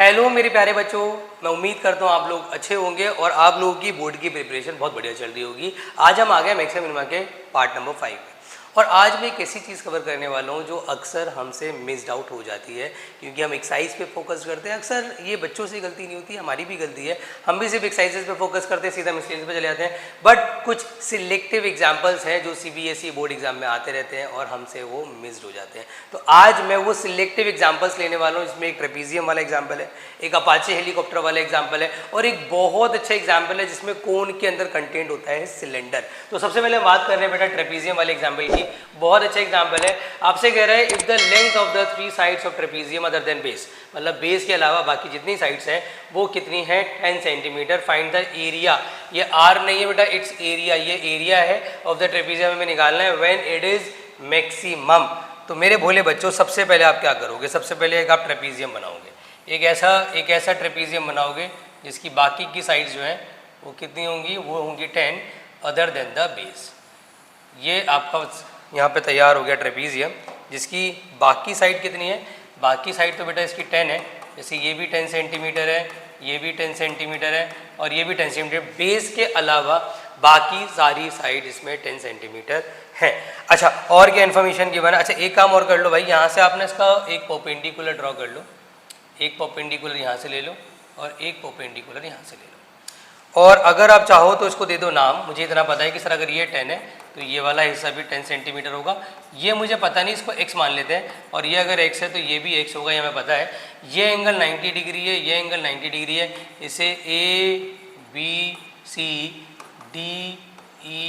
Hello मेरे प्यारे बच्चों, मैं उम्मीद करता हूँ आप लोग अच्छे होंगे और आप लोगों की बोर्ड की प्रिपरेशन बहुत बढ़िया चल रही होगी। आज हम आ गए मैक्स मिनिमा के पार्ट नंबर 5 में और आज मैं एक ऐसी चीज़ कवर करने वाला हूँ जो अक्सर हमसे मिस्ड आउट हो जाती है क्योंकि हम एक्सरसाइज पे फोकस करते हैं। अक्सर ये बच्चों से गलती नहीं होती, हमारी भी गलती है, हम भी सिर्फ एक्सरसाइजेज पे फोकस करते हैं, सीधा मिस्टेक्स पे चले जाते हैं। बट कुछ सिलेक्टिव एग्जाम्पल्स हैं जो सीबीएसई बोर्ड एग्जाम में आते रहते हैं और हमसे वो मिस्ड हो जाते हैं। तो आज मैं वो सिलेक्टिव एग्जाम्पल्स लेने वाला हूँ। इसमें एक ट्रेपीजियम वाला एग्जाम्पल है, एक अपाचे हेलीकॉप्टर वाला एग्जाम्पल है और एक बहुत अच्छा एग्जाम्पल है जिसमें कोन के अंदर कंटेंट होता है सिलेंडर। तो सबसे पहले हम बात कर रहे हैं बेटा ट्रेपीजियम वाले एग्जाम्पल की। बहुत अच्छा एग्जाम्पल है, आपसे कह रहा है if the length of the 3 sides of trapezium other than base, मतलब बेस के अलावा बाकी जितनी साइड्स हैं वो कितनी है 10 सेंटीमीटर। फाइंड द एरिया, ये आर नहीं है बेटा, इट्स एरिया, ये एरिया है ऑफ द ट्रेपीजियम हमें निकालना है व्हेन इट इज मैक्सिमम। तो मेरे भोले बच्चों सबसे पहले आप क्या करोगे, सबसे पहले एक आप ट्रेपीजियम बनाओगे, एक ऐसा ट्रेपीजियम बनाओगे जिसकी बाकी की साइड जो है वो कितनी होंगी, वो होंगी 10 अदर देन द बेस। ये आपका यहाँ पे तैयार हो गया ट्रेपीजियम जिसकी बाकी साइड कितनी है, बाकी साइड तो बेटा इसकी 10 है, जैसे ये भी 10 सेंटीमीटर है, ये भी 10 सेंटीमीटर है और ये भी 10 सेंटीमीटर। बेस के अलावा बाकी सारी साइड इसमें 10 सेंटीमीटर है। अच्छा और क्या इन्फॉर्मेशन गिवन है। अच्छा एक काम और कर लो भाई, यहाँ से आपने इसका एक परपेंडिकुलर ड्रॉ कर लो, एक परपेंडिकुलर यहाँ से ले लो और एक परपेंडिकुलर यहाँ से ले लो। और अगर आप चाहो तो इसको दे दो नाम। मुझे इतना पता है कि सर अगर ये 10 है तो ये वाला हिस्सा भी 10 सेंटीमीटर होगा, ये मुझे पता नहीं, इसको x मान लेते हैं। और ये अगर x है तो ये भी x होगा, ये हमें पता है। ये एंगल 90 डिग्री है, ये एंगल 90 डिग्री है। इसे A B C D E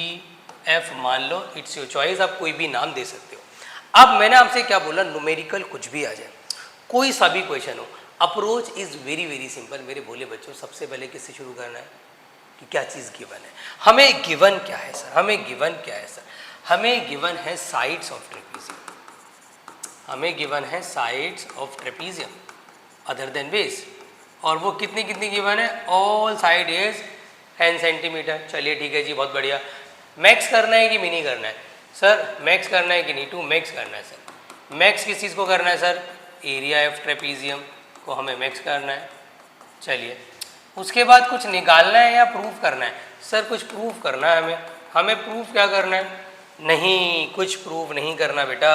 F मान लो, इट्स योर चॉइस, आप कोई भी नाम दे सकते हो। अब मैंने आपसे क्या बोला, न्यूमेरिकल कुछ भी आ जाए, कोई सा भी क्वेश्चन हो, approach is very very simple. मेरे भोले बच्चों सबसे पहले किससे शुरू करना है कि क्या चीज़ गिवन है। हमें गिवन क्या है सर, हमें गिवन क्या है सर, हमें गिवन है साइड्स ऑफ ट्रेपीजियम, हमें गिवन है sides of trapezium other than base. और वो कितनी कितनी गिवन है, ऑल साइड इज 10 सेंटीमीटर। चलिए ठीक है जी, बहुत बढ़िया। मैक्स करना है कि मिनी करना है सर, मैक्स करना है कि नहीं, टू मैक्स करना है सर। मैक्स किस चीज़ को करना है सर, एरिया ऑफ ट्रेपीजियम को हमें मैक्स करना है। चलिए उसके बाद कुछ निकालना है या प्रूफ करना है सर, कुछ प्रूफ करना है हमें। हमें प्रूफ क्या करना है, नहीं कुछ प्रूफ नहीं करना बेटा,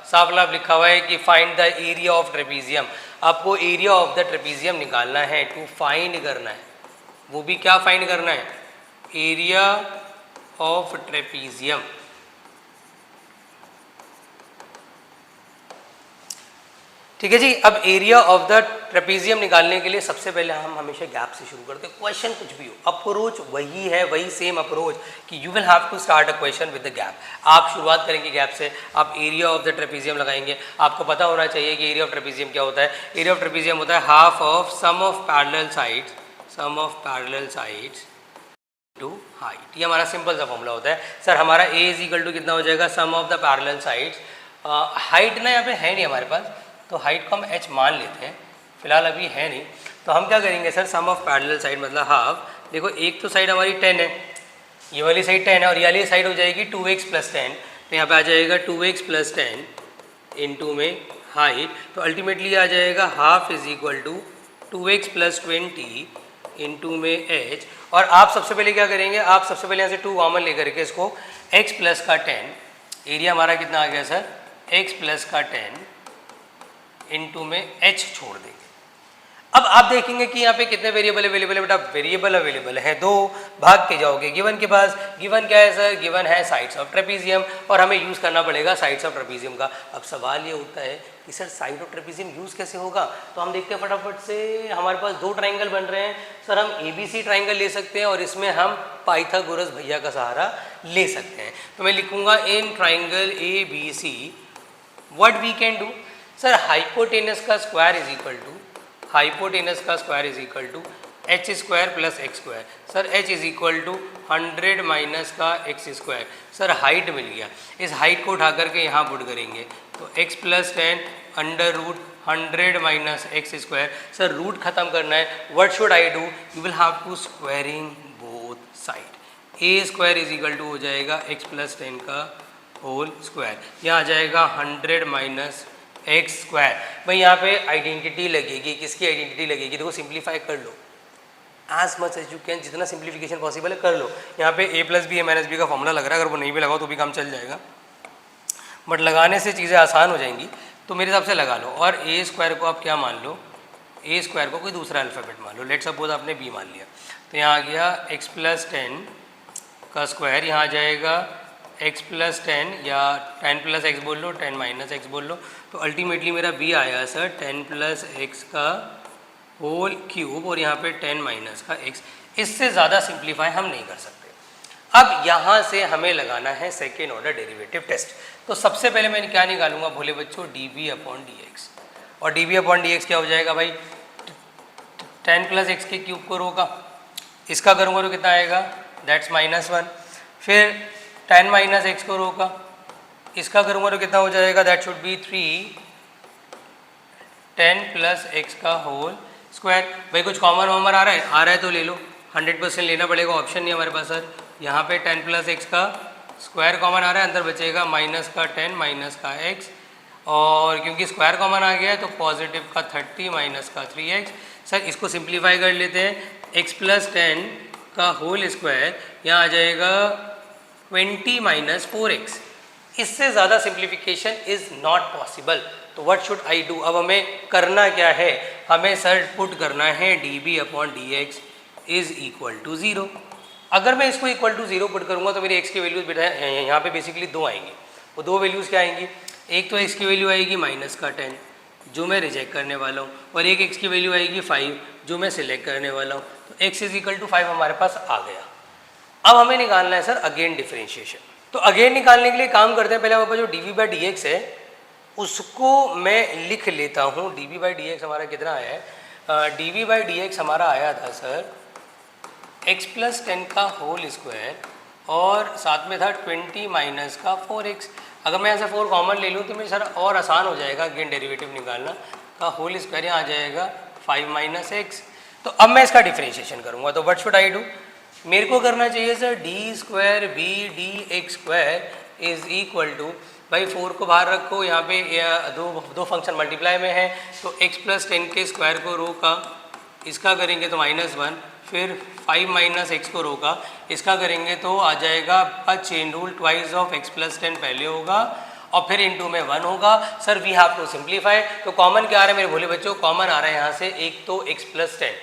साफ साफ लिखा हुआ है कि find the area of trapezium. आपको एरिया ऑफ द ट्रेपीजियम निकालना है, टू फाइंड करना है। वो भी क्या फाइंड करना है, एरिया ऑफ ट्रेपीजियम। ठीक है जी। अब एरिया ऑफ द ट्रेपीजियम निकालने के लिए सबसे पहले हम हमेशा गैप से शुरू करते हैं। क्वेश्चन कुछ भी हो, अप्रोच वही है, वही सेम अप्रोच कि you will have to start a question with the gap. आप शुरुआत करेंगे गैप से, आप एरिया ऑफ द ट्रेपीजियम लगाएंगे। आपको पता होना चाहिए कि एरिया ऑफ ट्रेपीजियम क्या होता है। एरिया ऑफ ट्रेपीजियम होता है half of sum of parallel sides, sum of parallel sides to height. ये हमारा सिंपल सा फॉर्मूला होता है सर। हमारा ए इज इक्वल टू कितना हो जाएगा, sum of the parallel sides. Height ना यहाँ पे है नहीं हमारे पास, तो हाइट को हम h मान लेते हैं, फिलहाल अभी है नहीं। तो हम क्या करेंगे sir, sum of parallel side मतलब हाफ। देखो एक तो साइड हमारी 10 है, ये वाली साइड 10 है और ये वाली साइड हो जाएगी 2x + 10। तो यहाँ पे आ जाएगा 2x + 10 इंटू में हाइट, तो अल्टीमेटली आ जाएगा half is equal to 2x + 20 into में h। और आप सबसे पहले क्या करेंगे, आप सबसे पहले यहाँ से 2 कॉमन लेकर के इसको x + का 10, एरिया हमारा कितना आ गया सर, x + का 10 इंटू में h छोड़ देंगे। अब आप देखेंगे कि यहाँ पे कितने वेरिएबल अवेलेबल है बेटा, वेरिएबल अवेलेबल है 2। भाग के जाओगे गिवन के पास, गिवन क्या है सर, गिवन है साइड्स ऑफ ट्रेपीजियम और हमें यूज़ करना पड़ेगा साइड्स ऑफ ट्रेपीजियम का। अब सवाल ये उठता है कि sir side of trapezium use कैसे होगा। तो हम देखते हैं फटाफट से, हमारे पास 2 ट्राइंगल बन रहे हैं सर। हम ABC ट्राइंगल ले सकते हैं और इसमें हम पाइथागोरस भैया का सहारा ले सकते हैं। तो मैं लिखूंगा in triangle ABC what we can do sir, hypotenuse का square is equal to, hypotenuse का square is equal to h square plus x square. Sir h is equal to 100 minus का x स्क्वायर। सर हाइट मिल गया, इस height को उठा करके यहाँ पुट करेंगे तो x + 10 under root 100 minus x square. Sir root खत्म करना है, what should I do, you will have to squaring both side. a square is equal to हो जाएगा x + 10 का होल स्क्वायर, यहाँ आ जाएगा 100 माइनस एक्स स्क्वायर। भाई यहाँ पे आइडेंटिटी लगेगी, किसकी आइडेंटिटी लगेगी? देखो सिंप्लीफाई कर लो as much as you can, जितना सिंप्लीफिकेशन पॉसिबल है कर लो। यहाँ पे a plus B A minus B का फॉर्मूला लग रहा है, अगर वो नहीं भी लगाओ तो भी काम चल जाएगा, बट लगाने से चीज़ें आसान हो जाएंगी, तो मेरे हिसाब से लगा लो। और ए स्क्वायर को आप क्या मान लो? ए स्क्वायर को कोई दूसरा अल्फ़ाबेट मान लो, लेट सपोज आपने बी मान लिया, तो यहाँ आ गया एक्स प्लस 10 का स्क्वायर, यहाँ आ जाएगा x प्लस 10 या 10 प्लस एक्स बोल लो, 10 माइनस एक्स बोल लो, तो अल्टीमेटली मेरा b आया सर 10 प्लस एक्स का होल क्यूब और यहाँ पे 10 माइनस का x। इससे ज़्यादा सिंप्लीफाई हम नहीं कर सकते। अब यहाँ से हमें लगाना है सेकेंड ऑर्डर डेरिवेटिव टेस्ट। तो सबसे पहले मैं क्या निकालूंगा भोले बच्चों? dv upon dx। और dv अपॉन dx क्या हो जाएगा भाई? 10 प्लस एक्स के क्यूब को रो का, इसका करूँगा तो कितना आएगा? दैट्स -1। फिर 10 माइनस एक्स को रो का, इसका करूँगा तो कितना हो जाएगा? That should B 3 10 plus x का होल स्क्वायर। भाई कुछ कॉमन वॉमन आ रहा है? आ रहा है तो ले लो, 100% लेना पड़ेगा, ऑप्शन नहीं हमारे पास सर। यहाँ पे 10 प्लस एक्स का स्क्वायर कॉमन आ रहा है, अंदर बचेगा माइनस का 10 माइनस का एक्स, और क्योंकि स्क्वायर कॉमन आ गया है तो पॉजिटिव का 30 माइनस का 3x। सर इसको सिंप्लीफाई कर लेते हैं, x प्लस 10 का होल स्क्वायर यहाँ आ जाएगा 20 माइनस 4x। इससे ज़्यादा सिंप्लीफिकेशन इज़ नॉट पॉसिबल। तो व्हाट शुड आई डू? अब हमें करना क्या है? हमें सर पुट करना है db upon dx is equal to 0। अगर मैं इसको इक्वल टू 0 पुट करूँगा तो मेरी x की वैल्यूज बेटा यहाँ पे बेसिकली दो आएंगी। वो दो वैल्यूज़ क्या आएंगी? एक तो x की वैल्यू आएगी माइनस का 10 जो मैं रिजेक्ट करने वाला हूँ, और एक x की वैल्यू आएगी 5 जो मैं सिलेक्ट करने वाला हूँ। तो x इज इक्वल टू 5 हमारे पास आ गया। अब हमें निकालना है सर अगेन डिफरेंशिएशन। तो अगेन निकालने के लिए काम करते हैं, पहले हमारे पास जो dv बाई डी एक्स है उसको मैं लिख लेता हूँ। dv बाई डी एक्स हमारा कितना आया है? dv बाई डी एक्स हमारा आया था सर x प्लस 10 का होल स्क्वायर और साथ में था 20 माइनस का 4x। अगर मैं यहाँ से 4 कॉमन ले लूँ तो मेरे सर और आसान हो जाएगा अगेन डेरिवेटिव निकालना। का होल स्क्वायर यहाँ आ जाएगा 5 माइनस एक्स। तो अब मैं इसका डिफरेंशिएशन करूँगा, तो व्हाट शुड आई डू? मेरे को करना चाहिए sir D square B D X square is equal to, भाई 4 को बाहर रखो, यहाँ पे दो फंक्शन मल्टीप्लाई में है, तो x प्लस 10 के स्क्वायर को रो का, इसका करेंगे तो -1, फिर 5 माइनस एक्स को रो का, इसका करेंगे तो आ जाएगा आपका chain rule twice of x plus 10 पहले होगा और फिर इनटू में 1 होगा। Sir we have to simplify. तो कॉमन क्या आ रहा है मेरे भोले बच्चों? कॉमन आ रहा है यहाँ से एक तो x plus 10,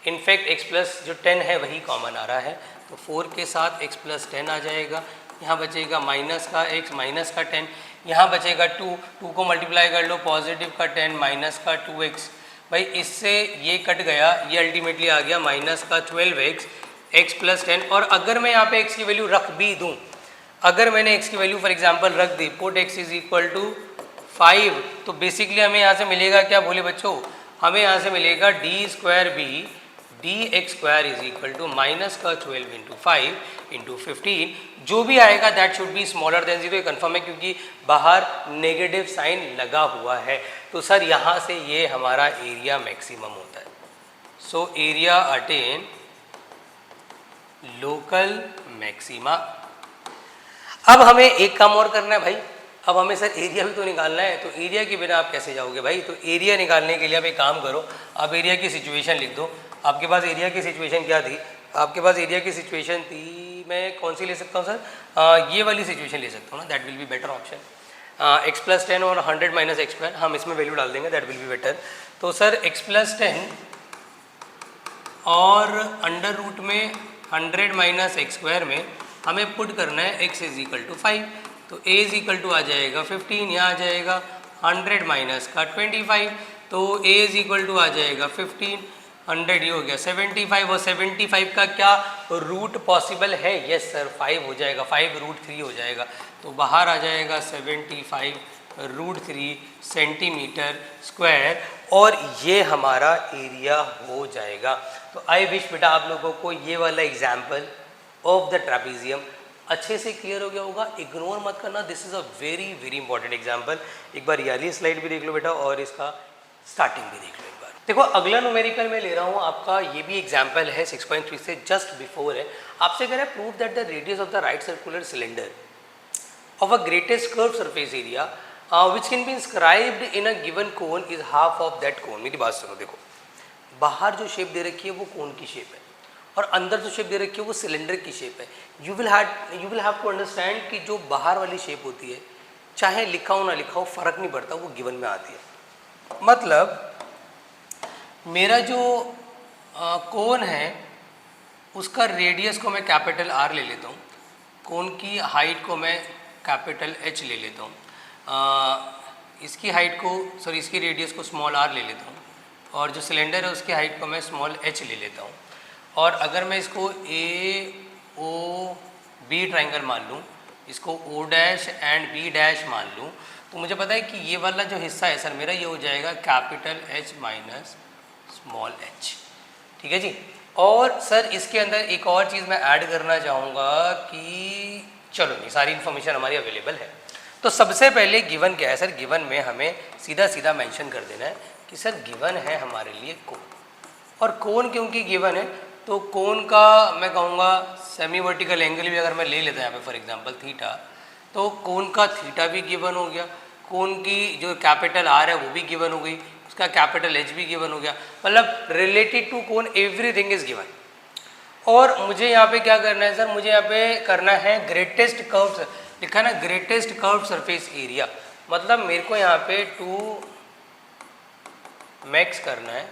in fact x plus जो 10 है वही कॉमन आ रहा है, तो 4 के साथ x प्लस 10 आ जाएगा। यहाँ बचेगा माइनस का x माइनस का 10, यहाँ बचेगा 2 को मल्टीप्लाई कर लो, पॉजिटिव का 10 माइनस का 2x। भाई इससे ये कट गया, ये अल्टीमेटली आ गया माइनस का 12x x प्लस 10। और अगर मैं यहाँ पे x की वैल्यू रख भी दूँ, अगर मैंने x की वैल्यू फॉर एग्जांपल रख दी, put x is equal to 5, तो बेसिकली हमें यहाँ से मिलेगा क्या बोले बच्चों? हमें यहाँ से मिलेगा D square B D X square is equal to minus का 12 इंटू 5 इंटू 15, जो भी आएगा that should be smaller than 0। ये कन्फर्म है क्योंकि बाहर नेगेटिव साइन लगा हुआ है। तो सर यहाँ से ये हमारा एरिया मैक्सिमम होता है। So area attain local maxima. अब हमें एक काम और करना है भाई, अब हमें सर एरिया भी तो निकालना है। तो एरिया के बिना आप कैसे जाओगे भाई? तो एरिया निकालने के लिए आप एक काम करो, आप एरिया की सिचुएशन लिख दो। आपके पास एरिया की सिचुएशन क्या थी? आपके पास एरिया की सिचुएशन थी, मैं कौन सी ले सकता हूँ सर? ये वाली सिचुएशन ले सकता हूँ ना, that will be better option. x plus 10 और 100 माइनस एक्स स्क्वायर, हम इसमें वैल्यू डाल देंगे, दैट विल बी बेटर। तो सर x प्लस 10 और अंडर रूट में 100 माइनस एक्स स्क्वायर में हमें पुट करना है x इज इक्वल टू 5, तो a इज इक्वल टू आ जाएगा 15, यहाँ आ जाएगा 100 माइनस का 25, तो a इज इक्वल टू आ जाएगा 15, 100 ये हो गया 75, और 75 का क्या रूट पॉसिबल है? यस सर 5 हो जाएगा, 5 रूट 3 हो जाएगा, तो बाहर आ जाएगा 75 रूट 3 सेंटीमीटर स्क्वायर, और ये हमारा एरिया हो जाएगा। तो आई विश बेटा आप लोगों को ये वाला एग्जाम्पल ऑफ द ट्रापीजियम अच्छे से क्लियर हो गया होगा। इग्नोर मत करना, this is a very very important example. एक बार याली स्लाइड भी देख लो बेटा और इसका स्टार्टिंग भी देख लो एक बार। देखो अगला न्यूमेरिकल में ले रहा हूँ आपका, ये भी एग्जाम्पल है 6.3 से जस्ट बिफोर है। आपसे कह रहा है prove that the radius of the right circular cylinder of a greatest curve surface area which can be inscribed in a given cone is half of that cone. मेरी बात सुनो, देखो बाहर जो शेप दे रखी है वो कोन की शेप है और अंदर जो शेप दे रखी है वो सिलेंडर की शेप है। You will have to understand कि जो बाहर वाली शेप होती है चाहे लिखा हो ना लिखा हो फर्क नहीं पड़ता, वो गिवन में आती है। मतलब मेरा जो कोन है उसका रेडियस को मैं कैपिटल आर ले लेता हूँ, कोन की हाइट को मैं कैपिटल एच ले लेता हूँ, इसकी हाइट को सॉरी इसकी रेडियस को स्मॉल आर ले लेता हूँ और जो सिलेंडर है उसकी हाइट को मैं स्मॉल एच ले लेता हूँ। और अगर मैं इसको ए ओ बी ट्राइंगल मान लूँ, इसको O dash and B dash मान लूँ, तो मुझे पता है कि ये वाला जो हिस्सा है सर मेरा ये हो जाएगा capital H minus small H. ठीक है जी। और सर इसके अंदर एक और चीज़ मैं ऐड करना चाहूँगा कि चलो नहीं सारी इन्फॉर्मेशन हमारी अवेलेबल है। तो सबसे पहले गिवन क्या है सर, गिवन में हमें सीधा सीधा मेंशन कर देना है कि सर गिवन है हमारे लिए कोन। और कोन क्योंकि गिवन है तो कोन का मैं कहूँगा सेमी वर्टिकल एंगल भी अगर मैं ले लेता हूँ यहाँ पे फॉर एग्जांपल थीटा, तो कोन का थीटा भी गिवन हो गया, कोन की जो कैपिटल आर है वो भी गिवन हो गई, उसका कैपिटल एच भी गिवन हो गया। मतलब related to cone everything is given. और मुझे यहाँ पे क्या करना है सर, मुझे यहाँ पे करना है ग्रेटेस्ट कर्व, लिखा है ना ग्रेटेस्ट कर्व सरफेस एरिया। मतलब मेरे को यहाँ पे टू मैक्स करना है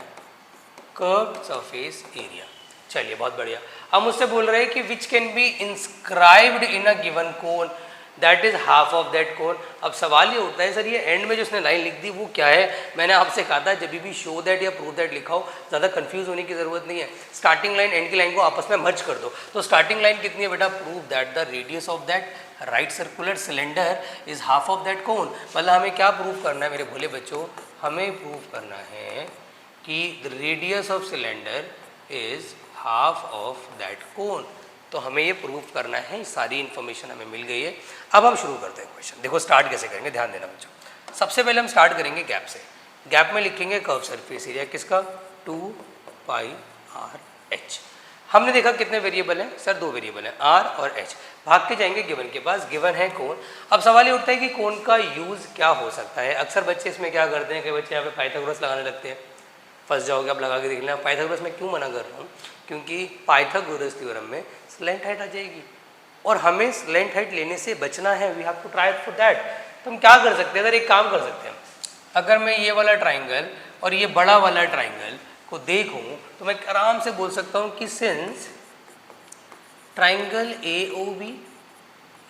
कर्व सरफेस एरिया। चलिए बहुत बढ़िया। अब मुझसे बोल रहे हैं कि which can be inscribed in a given cone that is half of that cone. अब सवाल ये उठता है सर ये एंड में जो उसने लाइन लिख दी वो क्या है। मैंने आपसे कहा था जब भी शो दैट या प्रूव दैट लिखा हो ज़्यादा कंफ्यूज होने की ज़रूरत नहीं है, स्टार्टिंग लाइन एंड की लाइन को आपस में मर्ज कर दो। तो स्टार्टिंग लाइन कितनी है बेटा, prove that the radius of that right circular cylinder is half of that cone. मतलब हमें क्या प्रूव करना है मेरे भोले बच्चों, हमें प्रूव करना है कि the radius of cylinder is half of that cone. तो हमें ये प्रूव करना है, सारी इन्फॉर्मेशन हमें मिल गई है। अब हम शुरू करते हैं क्वेश्चन। देखो स्टार्ट कैसे करेंगे, ध्यान देना बच्चों। सबसे पहले हम स्टार्ट करेंगे गैप से। गैप में लिखेंगे कर्व सरफेस एरिया किसका, 2 पाई आर एच। हमने देखा कितने वेरिएबल हैं सर, 2 वेरिएबल हैं आर और एच। भाग के जाएंगे गिवन के पास, गिवन है कोन। अब सवाल ये उठता है कि कोन का यूज़ क्या हो सकता है। अक्सर बच्चे इसमें क्या करते हैं, कई बच्चे यहाँ पे पाइथागोरस लगाने लगते हैं, फंस जाओगे आप लगा के देख लेना। पाइथागोरस में क्यों मना कर रहा हूँ, क्योंकि पाइथागोरस थ्योरम में स्लैंट हाइट आ जाएगी और हमें स्लैंट हाइट लेने से बचना है। We have to try for that. तो हम क्या कर सकते हैं, अगर एक काम कर सकते हैं, अगर मैं ये वाला ट्राइंगल और ये बड़ा वाला ट्राइंगल को देखूं तो मैं आराम से बोल सकता हूं कि since triangle A O B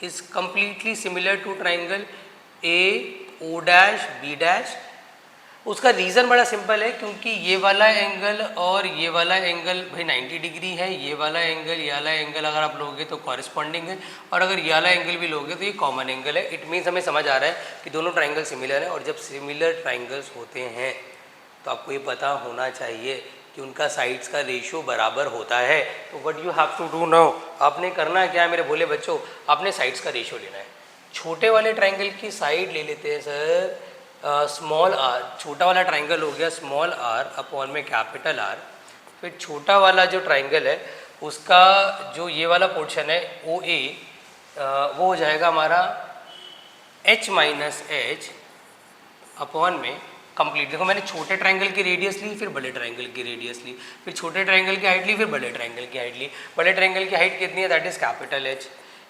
is completely similar to triangle A O dash B dash. उसका रीज़न बड़ा सिंपल है, क्योंकि ये वाला एंगल और ये वाला एंगल भाई 90 डिग्री है, ये वाला एंगल ये वाला एंगल अगर आप लोगे तो कॉरिस्पॉन्डिंग है, और अगर ये वाला एंगल भी लोगे तो ये कॉमन एंगल है। इट मीन्स हमें समझ आ रहा है कि दोनों ट्राइंगल सिमिलर हैं। और जब सिमिलर ट्राइंगल्स होते हैं तो आपको ये पता होना चाहिए कि उनका साइड्स का रेशियो बराबर होता है। तो what you have to do now, आपने करना क्या है मेरे भोले बच्चों, आपने साइड्स का रेशियो लेना है। छोटे वाले ट्राइंगल की साइड ले लेते हैं सर स्मॉल आर, छोटा वाला ट्राइंगल हो गया स्मॉल आर अपॉन में कैपिटल आर। फिर छोटा वाला जो ट्राइंगल है उसका जो ये वाला पोर्शन है ओ ए वो हो जाएगा हमारा एच माइनस एच अपॉन में कंप्लीट। देखो मैंने छोटे ट्राइंगल की रेडियस ली, फिर बड़े ट्राइंगल की रेडियस ली, फिर छोटे ट्राइंगल की हाइट ली, फिर बड़े ट्राइंगल की हाइट ली। बड़े ट्राइंगल की हाइट कितनी है, दैट इज कैपिटल एच।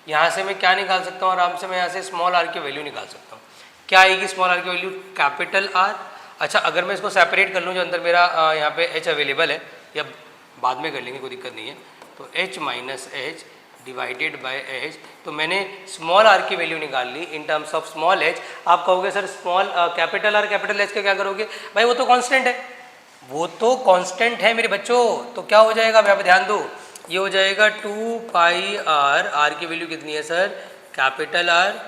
यहाँ से मैं क्या निकाल सकता हूँ आराम से, मैं यहाँ से स्मॉल आर की वैल्यू निकाल सकता हूँ। क्या आएगी स्मॉल आर की वैल्यू, कैपिटल आर। अच्छा अगर मैं इसको सेपरेट कर लूँ, जो अंदर मेरा यहाँ पे एच अवेलेबल है, या बाद में कर लेंगे कोई दिक्कत नहीं है, तो H minus H divided by H. तो मैंने स्मॉल आर की वैल्यू निकाल ली in terms of small H. आप कहोगे sir small capital R capital H का क्या करोगे, भाई वो तो कांस्टेंट है, वो तो कांस्टेंट है मेरे बच्चों। तो क्या हो जाएगा, यहाँ पे ध्यान दो, ये हो जाएगा 2 पाई आर, आर की वैल्यू कितनी है sir, capital R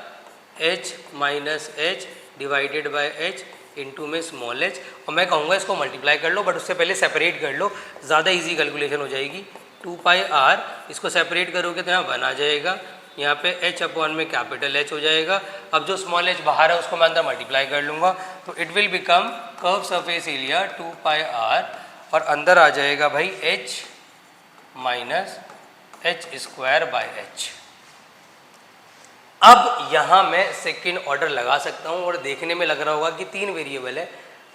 H minus H divided by H into में स्मॉल एच। और मैं कहूँगा इसको मल्टीप्लाई कर लो, बट उससे पहले सेपरेट कर लो, ज़्यादा इजी कैलकुलेशन हो जाएगी। 2 पाई आर, इसको सेपरेट करोगे तो यहाँ 1 आ जाएगा, यहाँ पे एच अपॉन में कैपिटल एच हो जाएगा। अब जो स्मॉल एच बाहर है उसको मैं अंदर मल्टीप्लाई कर लूँगा, तो it will become curve surface area 2 pi r, और अंदर आ जाएगा भाई h minus h square by h. अब यहाँ मैं सेकेंड ऑर्डर लगा सकता हूँ और देखने में लग रहा होगा कि 3 वेरिएबल है,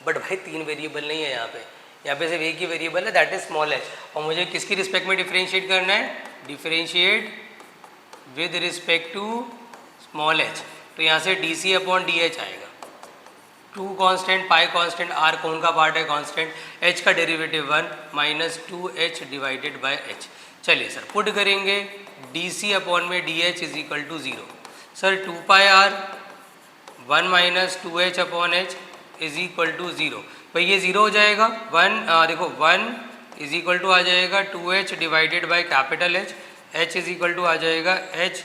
बट भाई 3 वेरिएबल नहीं है यहाँ पे सिर्फ एक ही वेरिएबल है, दैट इज स्मॉल एच। और मुझे किसकी रिस्पेक्ट में डिफरेंशिएट करना है, differentiate with respect to small h. तो यहाँ से d C upon d h आएगा, 2 कांस्टेंट, पाई कांस्टेंट, आर कौन का पार्ट है कांस्टेंट, एच का derivative 1 minus 2h divided by h. चलिए सर पुट करेंगे, डी सी अपॉन में d h is equal to 0। Sir 2 pi r 1 minus 2h upon h is equal to 0। भाई ये 0 हो जाएगा, 1 देखो 1 इज इक्वल टू आ जाएगा 2h divided by capital H, h is equal to आ जाएगा h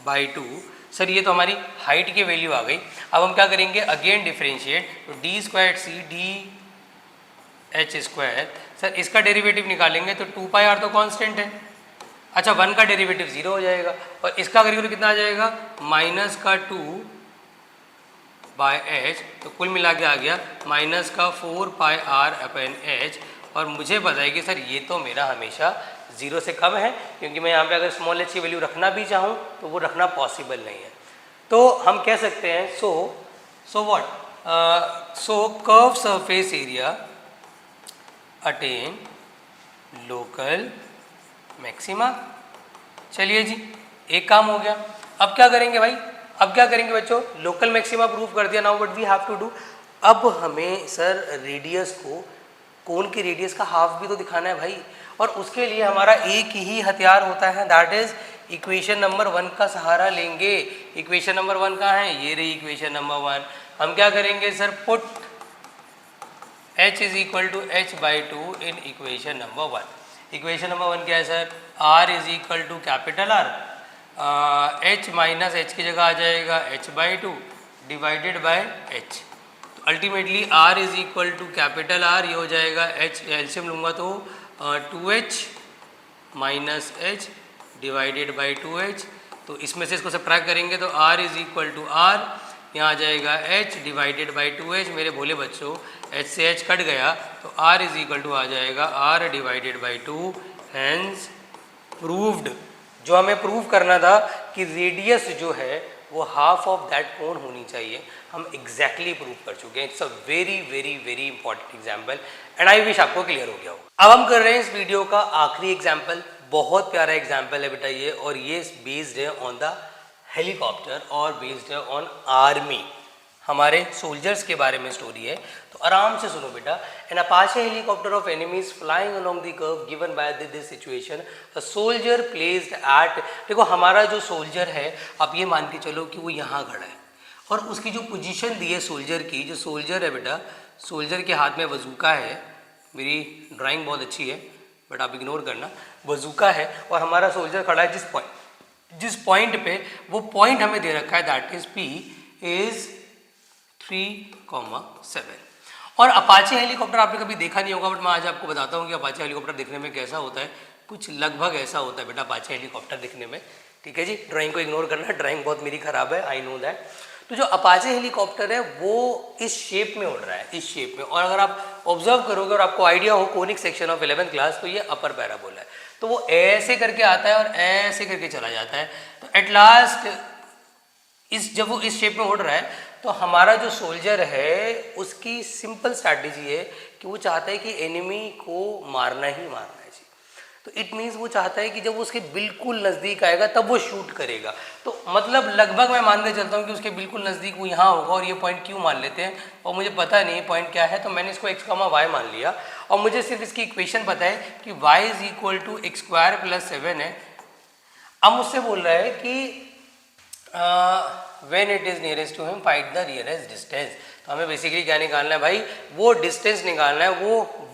बाई 2। सर ये तो हमारी हाइट की वैल्यू आ गई। अब हम क्या करेंगे, अगेन डिफरेंशिएट, तो d square C d h square. Sir इसका डेरिवेटिव निकालेंगे तो 2 पाई आर तो कांस्टेंट है, अच्छा 1 का डेरिवेटिव 0 हो जाएगा, और इसका करेंगे तो कितना आ जाएगा, माइनस का 2 बाय एच, तो कुल मिला के आ गया माइनस का 4 पाई आर अपन एच। और मुझे पता है कि सर ये तो मेरा हमेशा 0 से कम है, क्योंकि मैं यहाँ पे अगर स्मॉल एच की वैल्यू रखना भी चाहूँ तो वो रखना पॉसिबल नहीं है। तो हम कह सकते हैं so what, so curve surface area attain local maxima. चलिए जी एक काम हो गया। अब क्या करेंगे भाई, अब क्या करेंगे बच्चों, लोकल मैक्सिमा प्रूव कर दिया। Now what we have to do, अब हमें सर रेडियस को, कोन की रेडियस का हाफ भी तो दिखाना है भाई, और उसके लिए हमारा एक ही हथियार होता है, दैट इज इक्वेशन नंबर 1 का सहारा लेंगे। इक्वेशन नंबर 1 कहाँ है, ये रही इक्वेशन नंबर 1। हम क्या करेंगे sir, put h is equal to h by 2 in equation number 1। Equation number 1 क्या है sir, r is equal to capital R, h minus h की जगह आ जाएगा h by 2 divided by h। तो ultimately r is equal to capital R, ये हो जाएगा h, एलसीएम लूँगा तो 2h minus h divided by 2h। तो इसमें से इसको सब्ट्रैक्ट करेंगे तो r is equal to R, यहाँ आ जाएगा h डिवाइडेड बाई 2h। मेरे भोले बच्चों h से h कट गया तो r इज इक्वल टू आ जाएगा r divided by 2। Hence proved. जो हमें प्रूव करना था कि रेडियस जो है वो हाफ ऑफ दैट कोन होनी चाहिए, हम एग्जैक्टली प्रूव कर चुके हैं। It's a very very very important example and I wish आपको क्लियर हो गया हो। अब हम कर रहे हैं इस वीडियो का आखिरी एग्जाम्पल, बहुत प्यारा एग्जाम्पल है बेटा ये, और ये बेस्ड है ऑन द हेलीकॉप्टर और बेस्ड है ऑन आर्मी, हमारे सोल्जर्स के बारे में स्टोरी है। तो आराम से सुनो बेटा। An Apache helicopter of enemies flying along the curve given by this situation, a soldier placed at, देखो हमारा जो सोल्जर है आप ये मान के चलो कि वो यहाँ खड़ा है, और उसकी जो पोजीशन दी है सोल्जर की, जो सोल्जर है बेटा, सोल्जर के हाथ में बजूका है, मेरी ड्राइंग बहुत अच्छी है बट आप इग्नोर करना, बजूका है, और हमारा सोल्जर खड़ा है जिस पॉइंट पे, वो पॉइंट हमें दे रखा है दैट इज P इज 3,7। और अपाचे हेलीकॉप्टर आपने कभी देखा नहीं होगा, बट मैं आज आपको बताता हूँ कि अपाचे हेलीकॉप्टर दिखने में कैसा होता है। कुछ लगभग ऐसा होता है बेटा अपाचे हेलीकॉप्टर दिखने में, ठीक है जी। ड्राइंग को इग्नोर करना, ड्राइंग बहुत मेरी खराब है, आई नो दैट। तो जो अपाचे हेलीकॉप्टर है वो इस शेप में उड़ रहा है, इस शेप में, और अगर आप ऑब्जर्व करोगे और आपको आइडिया हो conic section of 11th class, तो ये अपर पैराबोला है, तो वो ऐसे करके आता है और ऐसे करके चला जाता है। तो एट लास्ट जब वो इस शेप में उड़ रहा है, तो हमारा जो सोल्जर है उसकी सिंपल स्ट्रैटेजी है कि वो चाहता है कि एनिमी को मारना ही मारना है जी। तो इट मीन्स वो चाहता है कि जब वो उसके बिल्कुल नज़दीक आएगा तब वो शूट करेगा। तो मतलब लगभग मैं मान के चलता हूँ कि उसके बिल्कुल नज़दीक वो यहाँ होगा, और ये पॉइंट क्यों मान लेते हैं और मुझे पता नहीं पॉइंट क्या है, तो मैंने इसको x, y मान लिया, और मुझे सिर्फ इसकी इक्वेशन पता है कि y is equal to x square plus 7 है। अब मुझसे बोल रहा है कि when it is nearest to him find the nearest distance। तो हमें बेसिकली क्या निकालना है भाई, वो डिस्टेंस निकालना है,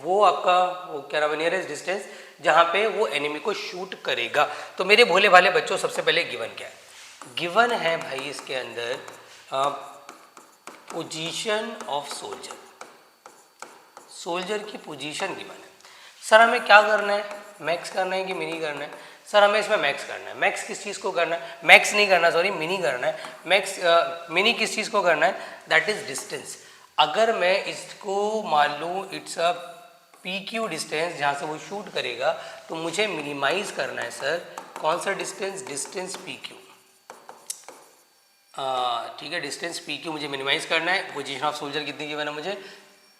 वो आपका वो क्या नाम है, नियरेस्ट डिस्टेंस जहाँ पे वो एनिमी को शूट करेगा। तो मेरे भोले भाले बच्चों सबसे पहले गिवन क्या है, गिवन है भाई इसके अंदर पोजीशन ऑफ सोल्जर, सोल्जर की पोजीशन गिवन है। सर हमें क्या करना है, मैक्स करना है कि मिनी करना है? सर हमें इसमें मैक्स करना है। मैक्स किस चीज़ को करना है, मैक्स नहीं करना, सॉरी मिनी करना है। मैक्स मिनी किस चीज़ को करना है, दैट इज डिस्टेंस। अगर मैं इसको मान लूँ इट्स अ PQ डिस्टेंस जहाँ से वो शूट करेगा, तो मुझे मिनिमाइज करना है सर कौन सा डिस्टेंस, डिस्टेंस PQ। ठीक है, डिस्टेंस पी क्यू मुझे मिनिमाइज करना है, पोजीशन ऑफ सोल्जर कितनी गिवन है मुझे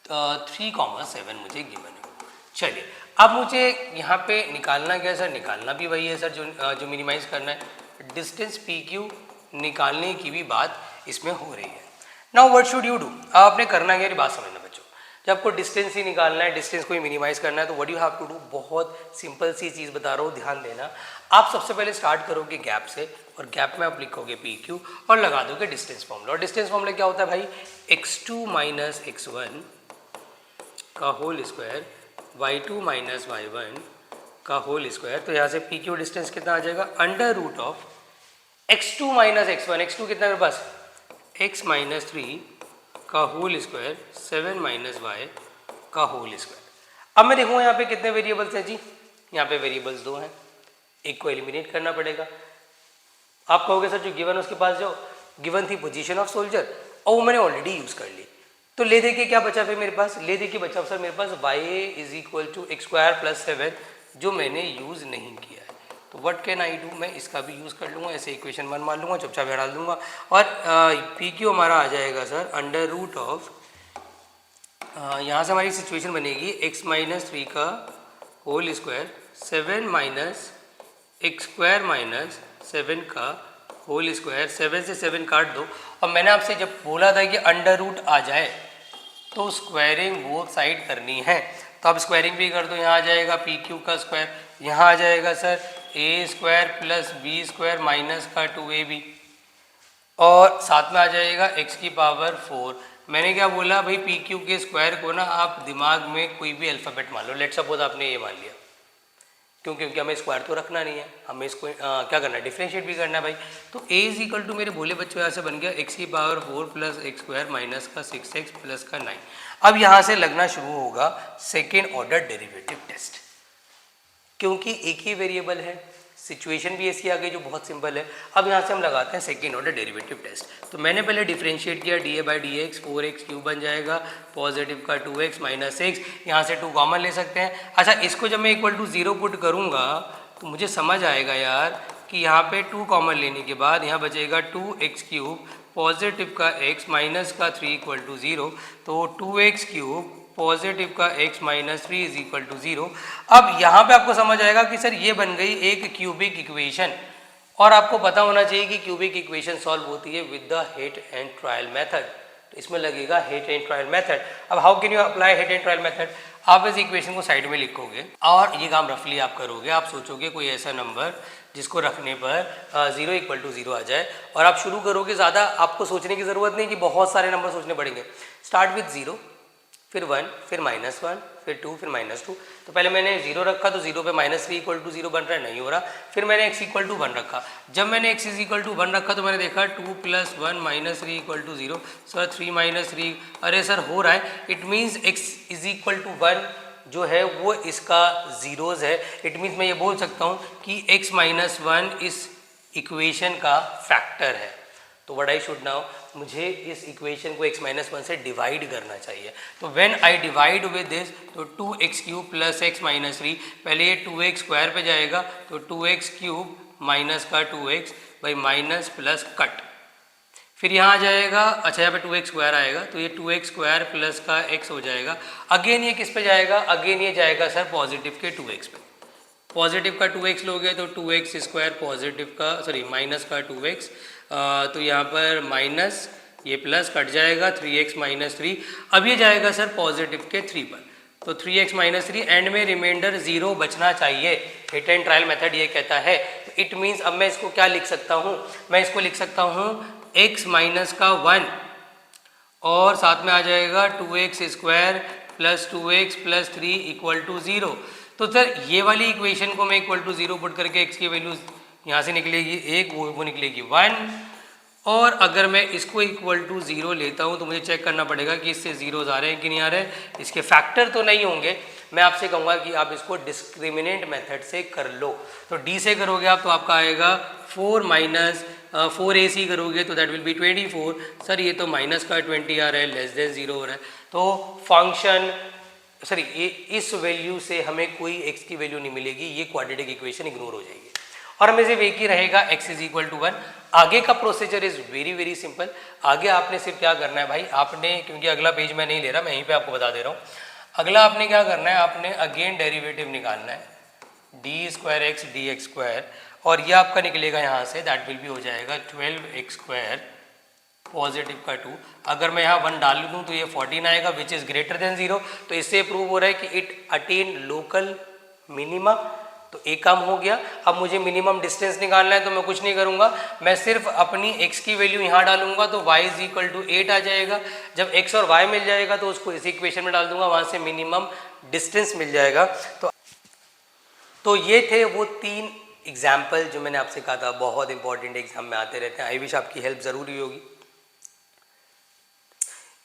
3,7 मुझे गिवन है। चलिए अब मुझे यहाँ पे निकालना क्या है सर, निकालना भी वही है सर जो मिनिमाइज करना है, डिस्टेंस पी क्यू निकालने की भी बात इसमें हो रही है। Now what should you do, आपने करना क्या, बात समझना बच्चों, जब आपको डिस्टेंस ही निकालना है, डिस्टेंस को ही मिनिमाइज करना है, तो what you have to do, बहुत सिंपल सी चीज़ बता रहा हूँ, ध्यान देना। आप सबसे पहले स्टार्ट करोगे गैप से, और गैप में आप लिखोगे पी क्यू और लगा दोगे डिस्टेंस फॉर्मूला। और डिस्टेंस फॉर्मूला क्या होता है भाई, x2 माइनस x1 का whole square y2 minus y1 का होल स्क्वायर। तो यहाँ से पी क्यू डिस्टेंस कितना आ जाएगा, under root of x2 minus x1, x2 कितना मेरे पास x माइनस 3 का होल स्क्वायर 7 माइनस y का होल स्क्वायर। अब मैं देखूँ यहाँ पे कितने वेरिएबल्स हैं जी, यहाँ पे वेरिएबल्स 2 हैं, एक को एलिमिनेट करना पड़ेगा। आप कहोगे सर जो गिवन उसके पास जो गिवन थी पोजीशन ऑफ सोल्जर, और वो मैंने ऑलरेडी यूज़ कर ली, तो ले देखिए क्या बचा फिर मेरे पास, ले देखिए बचा सर मेरे पास y is equal to x square plus 7 जो मैंने यूज़ नहीं किया है। तो व्हाट कैन आई डू, मैं इसका भी यूज़ कर लूँगा, ऐसे इक्वेशन 1 मान लूँगा, चुपचाप डाल दूंगा, और पी क्यू हमारा आ जाएगा सर अंडर रूट ऑफ, यहाँ से हमारी सिचुएशन बनेगी x माइनस 3 का whole square 7 minus x square minus 7 का होल स्क्वायर, 7 से 7 काट दो। और मैंने आपसे जब बोला था कि अंडर रूट आ जाए तो स्क्वायरिंग बोथ साइड करनी है, तो आप स्क्वायरिंग भी कर दो, यहाँ आ जाएगा पी क्यू का स्क्वायर, यहाँ आ जाएगा sir A square plus B square minus का 2ab, और साथ में आ जाएगा x की पावर 4। मैंने क्या बोला भाई, पी क्यू के स्क्वायर को ना आप दिमाग में कोई भी अल्फ़ाबेट मान लो, लेट सपोज आपने ये मान लिया, क्योंकि हमें स्क्वायर तो रखना नहीं है, हमें इसको क्या करना है, डिफरेंशिएट भी करना है भाई। तो a इज इक्वल टू मेरे भोले बच्चों यहाँ से बन गया x की power 4 plus x square minus का 6x प्लस का 9। अब यहाँ से लगना शुरू होगा सेकेंड ऑर्डर डेरिवेटिव टेस्ट, क्योंकि एक ही वेरिएबल है, सिचुएशन भी ऐसी आ गई जो बहुत सिंपल है। अब यहाँ से हम लगाते हैं सेकेंड ऑर्डर डेरिवेटिव टेस्ट। तो मैंने पहले डिफरेंशिएट किया, D A by D x 4x cube बन जाएगा, पॉजिटिव का 2x माइनस 6, यहाँ से 2 कॉमन ले सकते हैं। अच्छा, इसको जब मैं इक्वल टू 0 पुट करूँगा तो मुझे समझ आएगा यार कि यहाँ पे 2 कॉमन लेने के बाद यहाँ बचेगा 2x क्यूब पॉजिटिव का x माइनस का 3 इक्वल टू 0, तो 2x क्यूब पॉजिटिव का x minus 3 is equal to 0। अब यहाँ पे आपको समझ आएगा कि सर ये बन गई एक क्यूबिक इक्वेशन, और आपको पता होना चाहिए कि क्यूबिक इक्वेशन सॉल्व होती है with the hit and trial method, तो इसमें लगेगा हिट एंड ट्रायल मेथड। अब how can you apply hit and trial method, आप इस इक्वेशन को साइड में लिखोगे और ये काम रफली आप करोगे, आप सोचोगे कोई ऐसा नंबर जिसको रखने पर 0 इक्वल टू 0 आ जाए, और आप शुरू करोगे, ज़्यादा आपको सोचने की ज़रूरत नहीं कि बहुत सारे नंबर सोचने पड़ेंगे। स्टार्ट विथ 0, फिर 1, फिर -1, फिर 2, फिर -2। तो पहले मैंने 0 रखा तो 0 पे -3 इक्वल टू 0 बन रहा है, नहीं हो रहा। फिर मैंने x इक्वल टू 1 रखा, जब मैंने x इज इक्वल टू 1 रखा तो मैंने देखा 2 + 1 -3 इक्वल टू 0। सर 3 - 3, अरे सर हो रहा है, it means x is equal to 1 जो है वो इसका जीरोज़ है। इट मीन्स मैं ये बोल सकता हूँ कि x - 1 इस इक्वेशन का फैक्टर है। तो व्हाट आई शुड नाउ, मुझे इस इक्वेशन को x - 1 से डिवाइड करना चाहिए। तो when I divide with this, तो 2x cube plus x minus 3, पहले ये 2x स्क्वायर पे जाएगा, तो 2x क्यूब माइनस का 2x by minus plus cut, फिर यहाँ आ जाएगा, अच्छा यहाँ पे 2x स्क्वायर आएगा, तो ये 2x स्क्वायर प्लस का x हो जाएगा। अगेन ये किस पे जाएगा, अगेन ये जाएगा सर पॉजिटिव के 2x पे, पॉजिटिव का 2x लोगे तो 2x स्क्वायर पॉजिटिव का माइनस का 2x, तो यहाँ पर माइनस ये प्लस कट जाएगा 3x माइनस 3। अब ये जाएगा सर पॉजिटिव के 3 पर, तो 3x माइनस 3, एंड में रिमाइंडर 0 बचना चाहिए। हिट एंड ट्रायल मेथड ये कहता है। इट मीन्स अब मैं इसको क्या लिख सकता हूँ, मैं इसको लिख सकता हूँ x माइनस का 1 और साथ में आ जाएगा 2x square plus 2x plus 3 equal to 0। तो सर ये वाली इक्वेशन को मैं इक्वल टू 0 पुट करके x की वैल्यू यहाँ से निकलेगी 1, वो निकलेगी 1, और अगर मैं इसको इक्वल टू 0 लेता हूँ तो मुझे चेक करना पड़ेगा कि इससे जीरोज आ रहे हैं कि नहीं आ रहे, इसके फैक्टर तो नहीं होंगे। मैं आपसे कहूँगा कि आप इसको डिस्क्रिमिनेंट मेथड से कर लो। तो d से करोगे आप तो आपका आएगा 4 माइनस 4ac करोगे तो दैट विल बी 24। सर ये तो माइनस का 20 आ रहा है, लेस देन 0 हो रहा है, तो फंक्शन ये इस वैल्यू से हमें कोई x की वैल्यू नहीं मिलेगी, ये क्वाड्रेटिक इक्वेशन इग्नोर हो जाएगी। और हमें सिर्फ एक ही रहेगा x इज इक्वल टू 1। आगे का procedure is very very simple. आगे आपने सिर्फ क्या करना है भाई, आपने, क्योंकि अगला पेज मैं नहीं ले रहा, मैं यहीं पे आपको बता दे रहा हूँ। अगला आपने क्या करना है, आपने अगेन डेरिवेटिव निकालना है D square x D X square, और ये आपका निकलेगा यहाँ से, दैट विल भी हो जाएगा 12x स्क्वायर पॉजिटिव का 2। अगर मैं यहाँ 1 डाल दूँ तो ये 14 आएगा विच इज़ ग्रेटर देन 0। तो इससे प्रूव हो रहा है कि इट अटेन लोकल मिनिमा। तो एक काम हो गया। अब मुझे मिनिमम डिस्टेंस निकालना है, तो मैं कुछ नहीं करूँगा, मैं सिर्फ अपनी x की वैल्यू यहाँ डालूंगा तो y इज इक्वल टू 8 आ जाएगा। जब x और y मिल जाएगा तो उसको इसी इक्वेशन में डाल दूंगा, वहाँ से मिनिमम डिस्टेंस मिल जाएगा। तो ये थे वो 3 एग्जाम्पल जो मैंने आपसे कहा था बहुत इंपॉर्टेंट एग्जाम में आते रहते हैं। आई विश आपकी हेल्प ज़रूरी होगी।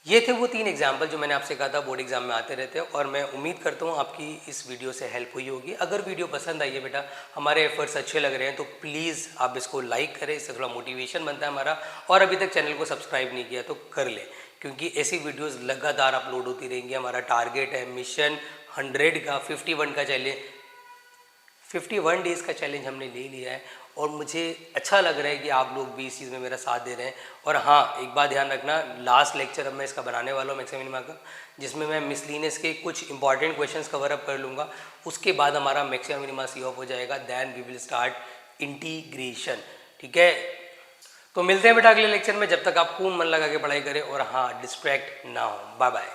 ये थे वो 3 एग्जाम्पल जो मैंने आपसे कहा था बोर्ड एग्जाम में आते रहते हैं, और मैं उम्मीद करता हूँ आपकी इस वीडियो से हेल्प हुई होगी। अगर वीडियो पसंद आई है बेटा, हमारे एफर्ट्स अच्छे लग रहे हैं, तो प्लीज़ आप इसको लाइक करें, इससे थोड़ा मोटिवेशन बनता है हमारा। और अभी तक चैनल को सब्सक्राइब नहीं किया तो कर ले, क्योंकि ऐसी वीडियोज़ लगातार अपलोड होती रहेंगी। हमारा टारगेट है मिशन 100 का, 51 का चैलेंज, 51 डेज़ का चैलेंज हमने ले लिया है, और मुझे अच्छा लग रहा है कि आप लोग भी इस चीज़ में मेरा साथ दे रहे हैं। और हाँ, एक बात ध्यान रखना, लास्ट लेक्चर अब मैं इसका बनाने वाला हूँ मैक्सिमम मिनिमा का, जिसमें मैं मिसलिनियस के कुछ इंपॉर्टेंट क्वेश्चंस कवर अप कर लूँगा। उसके बाद हमारा मैक्सिमम मिनिमा सी ऑफ हो जाएगा, then we will start integration. ठीक है, तो मिलते हैं बेटा अगले लेक्चर में। जब तक आप खूब मन लगा के पढ़ाई करें और हाँ, डिस्ट्रैक्ट ना हो। Bye bye.